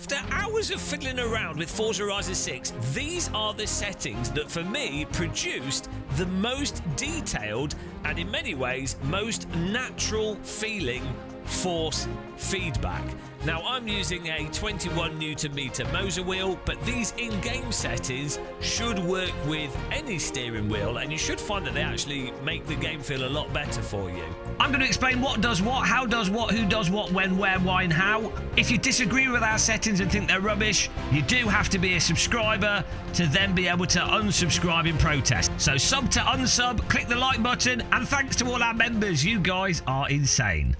After hours of fiddling around with Forza Horizon 6, these are the settings that for me produced the most detailed and in many ways most natural feeling force feedback. Now I'm using a 21 Nm Moza wheel, but these in-game settings should work with any steering wheel, and you should find that they actually make the game feel a lot better for you. I'm going to explain what does what, how does what, who does what, when, where, why and how. If you disagree with our settings and think they're rubbish, you do have to be a subscriber to then be able to unsubscribe in protest. So sub to unsub, click the like button, and thanks to all our members, you guys are insane.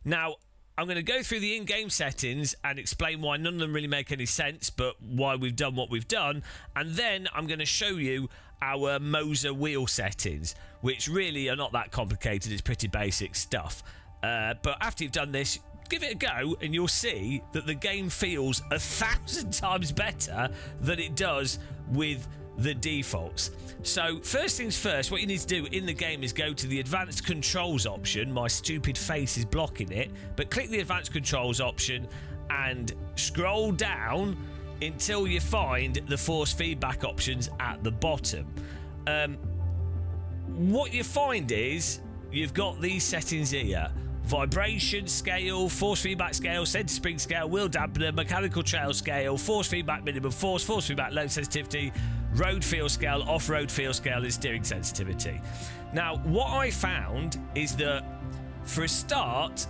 Now, I'm going to go through the in-game settings and explain why none of them really make any sense, but why we've done what we've done. And then I'm going to show you our Moza wheel settings, which really are not that complicated. It's pretty basic stuff. But after you've done this, give it a go and you'll see that the game feels 1,000 times better than it does with the defaults. So first things first, what you need to do in the game is go to the advanced controls option. My stupid face is blocking it, but click the advanced controls option and scroll down until you find the force feedback options at the bottom. What you find is you've got these settings here: vibration scale, force feedback scale, center spring scale, wheel dampener, mechanical trail scale, force feedback minimum force feedback low sensitivity, road feel scale, off-road feel scale, and steering sensitivity. Now, what I found is that for a start,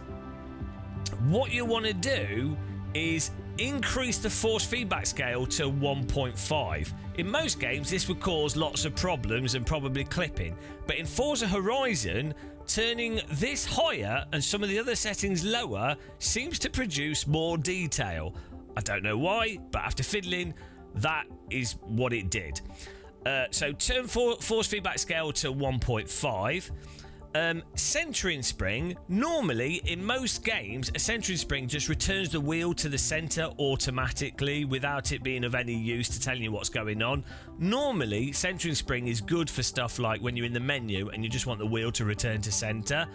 what you want to do is increase the force feedback scale to 1.5. In most games, this would cause lots of problems and probably clipping. But in Forza Horizon, turning this higher and some of the other settings lower seems to produce more detail. I don't know why, but after fiddling, that is what it did. So turn force feedback scale to 1.5. Centering spring, normally in most games a centering spring just returns the wheel to the center automatically without it being of any use to telling you what's going on. Normally centering spring is good for stuff like when you're in the menu and you just want the wheel to return to center.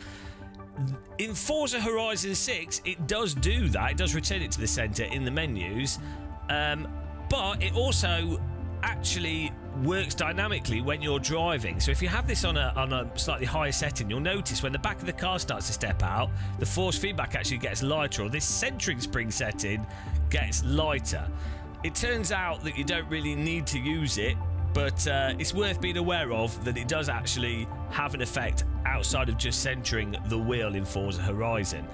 In Forza Horizon 6 it does do that, it does return it to the center in the menus, but it also actually works dynamically when you're driving. So if you have this on a slightly higher setting, you'll notice when the back of the car starts to step out, the force feedback actually gets lighter, or this centering spring setting gets lighter. It turns out that you don't really need to use it, but it's worth being aware of that it does actually have an effect outside of just centering the wheel in Forza Horizon.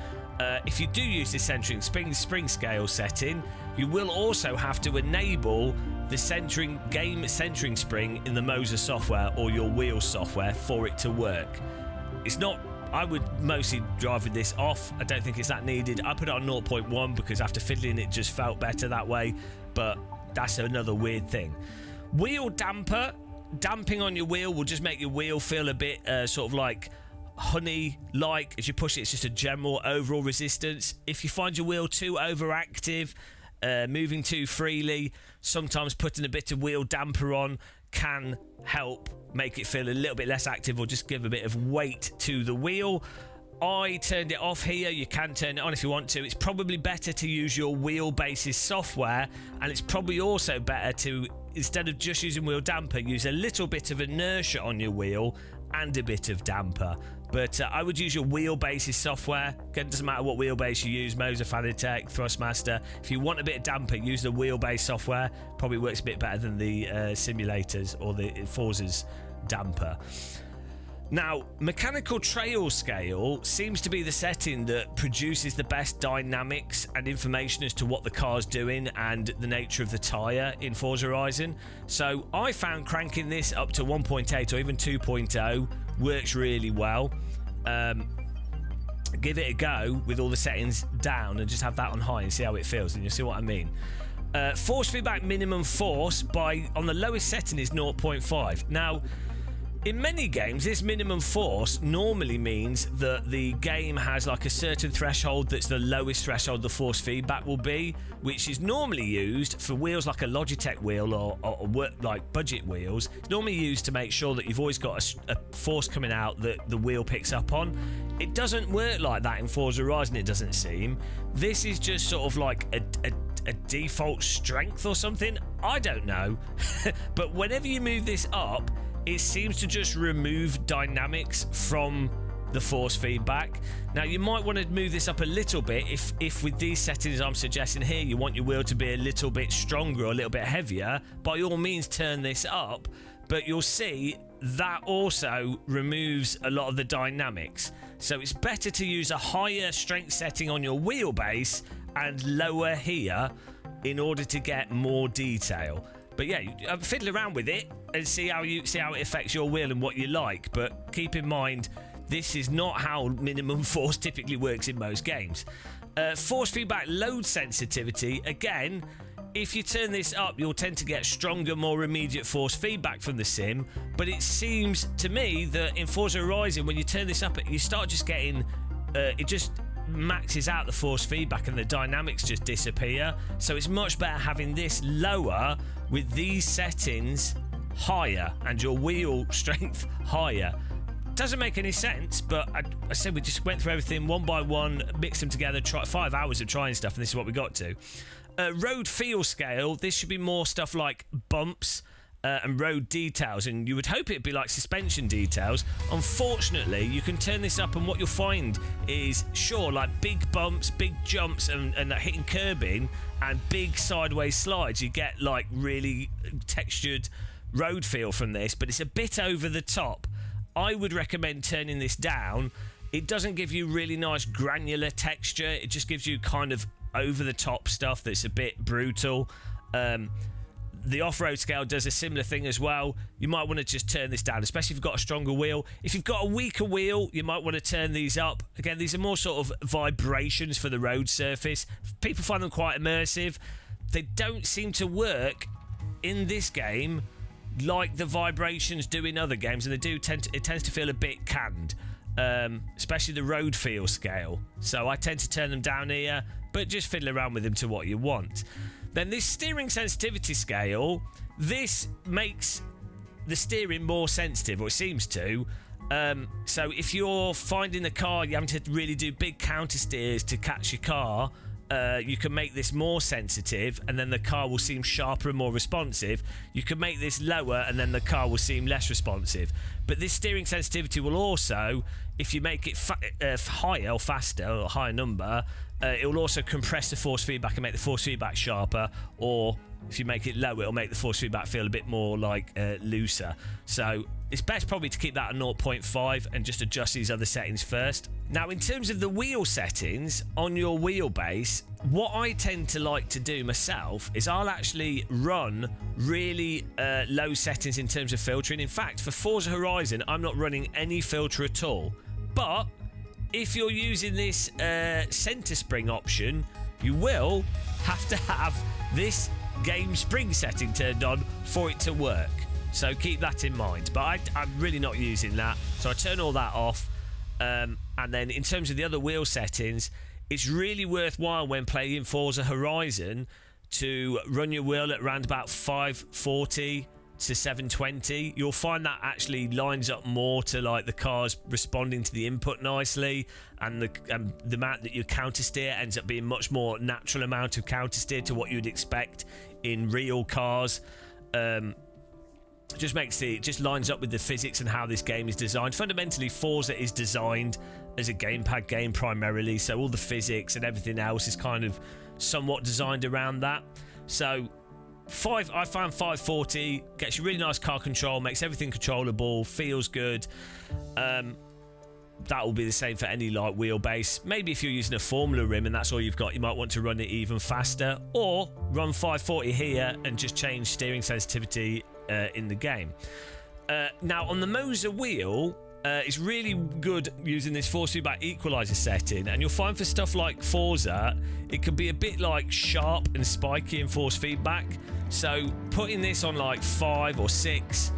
If you do use this centering spring scale setting, you will also have to enable the game centering spring in the Moza software or your wheel software for it to work. It's not, I would mostly drive with this off. I don't think it's that needed. I put it on 0.1 because after fiddling it just felt better that way, but that's another weird thing. Wheel damper, damping on your wheel will just make your wheel feel a bit sort of like honey-like. As you push it, it's just a general overall resistance. If you find your wheel too overactive, moving too freely, sometimes putting a bit of wheel damper on can help make it feel a little bit less active or just give a bit of weight to the wheel. I turned it off here. You can turn it on if you want to. It's probably better to use your Wheelbase's software, and it's probably also better to, instead of just using wheel damper, use a little bit of inertia on your wheel and a bit of damper. But I would use your Wheelbase's software. It doesn't matter what wheelbase you use, Moza, Fanatec, Thrustmaster. If you want a bit of damper, use the Wheelbase software. Probably works a bit better than the simulators or the Forza's damper. Now, mechanical trail scale seems to be the setting that produces the best dynamics and information as to what the car's doing and the nature of the tyre in Forza Horizon. So I found cranking this up to 1.8 or even 2.0 works really well. Give it a go with all the settings down and just have that on high and see how it feels, and you'll see what I mean. Force feedback minimum force on the lowest setting is 0.5. Now, in many games, this minimum force normally means that the game has like a certain threshold that's the lowest threshold the force feedback will be, which is normally used for wheels like a Logitech wheel or like budget wheels. It's normally used to make sure that you've always got a force coming out that the wheel picks up on. It doesn't work like that in Forza Horizon, it doesn't seem. This is just sort of like a default strength or something. I don't know. But whenever you move this up, it seems to just remove dynamics from the force feedback. Now you might want to move this up a little bit if with these settings I'm suggesting here you want your wheel to be a little bit stronger or a little bit heavier, by all means turn this up, but you'll see that also removes a lot of the dynamics. So it's better to use a higher strength setting on your wheelbase and lower here in order to get more detail. But yeah, fiddle around with it and see how it affects your wheel and what you like, but keep in mind this is not how minimum force typically works in most games. Force feedback load sensitivity, again, if you turn this up, you'll tend to get stronger, more immediate force feedback from the sim, but it seems to me that in Forza Horizon, when you turn this up, you start just getting, it just maxes out the force feedback and the dynamics just disappear. So it's much better having this lower with these settings higher and your wheel strength higher. Doesn't make any sense, but I said we just went through everything one by one, mixed them together, 5 hours of trying stuff, and this is what we got to. Road feel scale, this should be more stuff like bumps and road details, and you would hope it'd be like suspension details. Unfortunately, you can turn this up and what you'll find is, sure, like big bumps, big jumps and hitting curbing and big sideways slides, you get like really textured road feel from this, but it's a bit over the top. I would recommend turning this down. It doesn't give you really nice granular texture, it just gives you kind of over the top stuff that's a bit brutal. The off-road scale does a similar thing as well. You might want to just turn this down, especially if you've got a stronger wheel. If you've got a weaker wheel, you might want to turn these up. Again, these are more sort of vibrations for the road surface. People find them quite immersive. They don't seem to work in this game like the vibrations do in other games, and it tends to feel a bit canned, especially the road feel scale. So I tend to turn them down here, but just fiddle around with them to what you want. Then this steering sensitivity scale, this makes the steering more sensitive, or it seems to. So if you're finding the car, you're having to really do big counter steers to catch your car, you can make this more sensitive and then the car will seem sharper and more responsive. You can make this lower and then the car will seem less responsive. But this steering sensitivity will also, if you make it higher or faster, or a higher number, it will also compress the force feedback and make the force feedback sharper, or if you make it lower, it'll make the force feedback feel a bit more like looser. So it's best probably to keep that at 0.5 and just adjust these other settings first. Now, in terms of the wheel settings on your wheelbase, what I tend to like to do myself is I'll actually run really low settings in terms of filtering. In fact, for Forza Horizon, I'm not running any filter at all. But if you're using this center spring option, you will have to have this game spring setting turned on for it to work. So keep that in mind. But I'm really not using that, so I turn all that off. And then in terms of the other wheel settings, it's really worthwhile when playing Forza Horizon to run your wheel at around about 540 to 720. You'll find that actually lines up more to like the car's responding to the input nicely, and the amount that you counter steer ends up being much more natural amount of counter steer to what you'd expect in real cars. Just lines up with the physics and how this game is designed. Fundamentally, Forza is designed as a gamepad game primarily, so all the physics and everything else is kind of somewhat designed around that. So I found 540 gets you really nice car control, makes everything controllable, feels good. That will be the same for any light wheelbase. Maybe if you're using a Formula rim and that's all you've got, you might want to run it even faster, or run 540 here and just change steering sensitivity in the game. Now on the Moza wheel, it's really good using this force feedback equalizer setting, and you'll find for stuff like Forza it can be a bit like sharp and spiky in force feedback. So putting this on like 5 or 6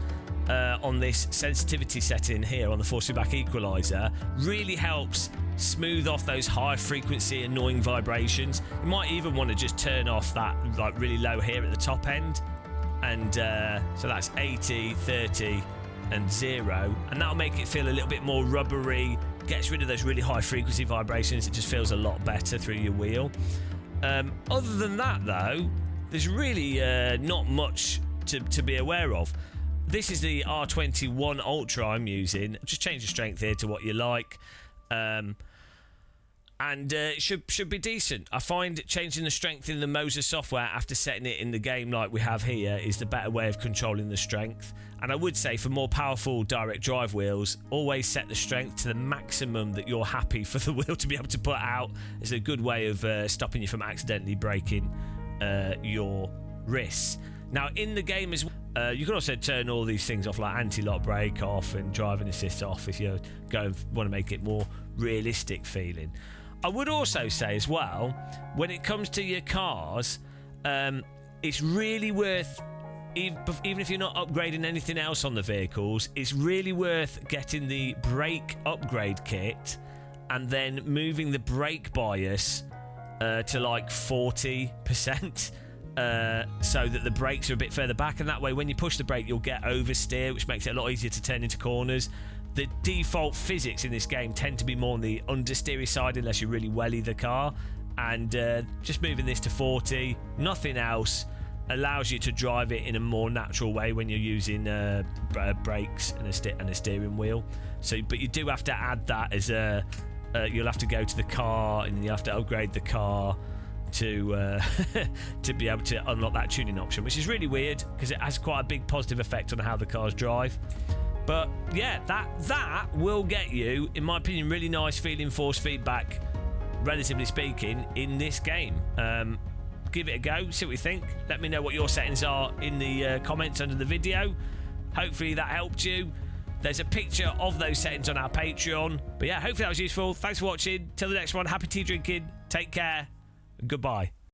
on this sensitivity setting here on the force feedback equalizer really helps smooth off those high frequency annoying vibrations. You might even want to just turn off that like really low here at the top end, and so that's 80, 30 and 0, and that'll make it feel a little bit more rubbery, gets rid of those really high frequency vibrations. It just feels a lot better through your wheel. Other than that, though, there's really not much to be aware of. This is the R21 Ultra I'm using. Just change the strength here to what you like. And it should be decent. I find changing the strength in the Moza software after setting it in the game like we have here is the better way of controlling the strength. And I would say for more powerful direct drive wheels, always set the strength to the maximum that you're happy for the wheel to be able to put out. It's a good way of stopping you from accidentally breaking your wrists. Now in the game as well, you can also turn all these things off, like anti-lock brake off and driving assist off if you want to make it more realistic feeling. I would also say as well, when it comes to your cars, it's really worth, even if you're not upgrading anything else on the vehicles, it's really worth getting the brake upgrade kit and then moving the brake bias to like 40%. So that the brakes are a bit further back, and that way when you push the brake you'll get oversteer, which makes it a lot easier to turn into corners. The default physics in this game tend to be more on the understeery side unless you really welly the car, and just moving this to 40, nothing else, allows you to drive it in a more natural way when you're using brakes and a steering wheel. So, but you do have to add that as you'll have to go to the car and you have to upgrade the car to be able to unlock that tuning option, which is really weird because it has quite a big positive effect on how the cars drive. But yeah, that will get you, in my opinion, really nice feeling force feedback, relatively speaking, in this game. Give it a go, see what you think. Let me know what your settings are in the comments under the video. Hopefully that helped you. There's a picture of those settings on our Patreon. But yeah, hopefully that was useful. Thanks for watching. Till the next one, happy tea drinking. Take care. Goodbye.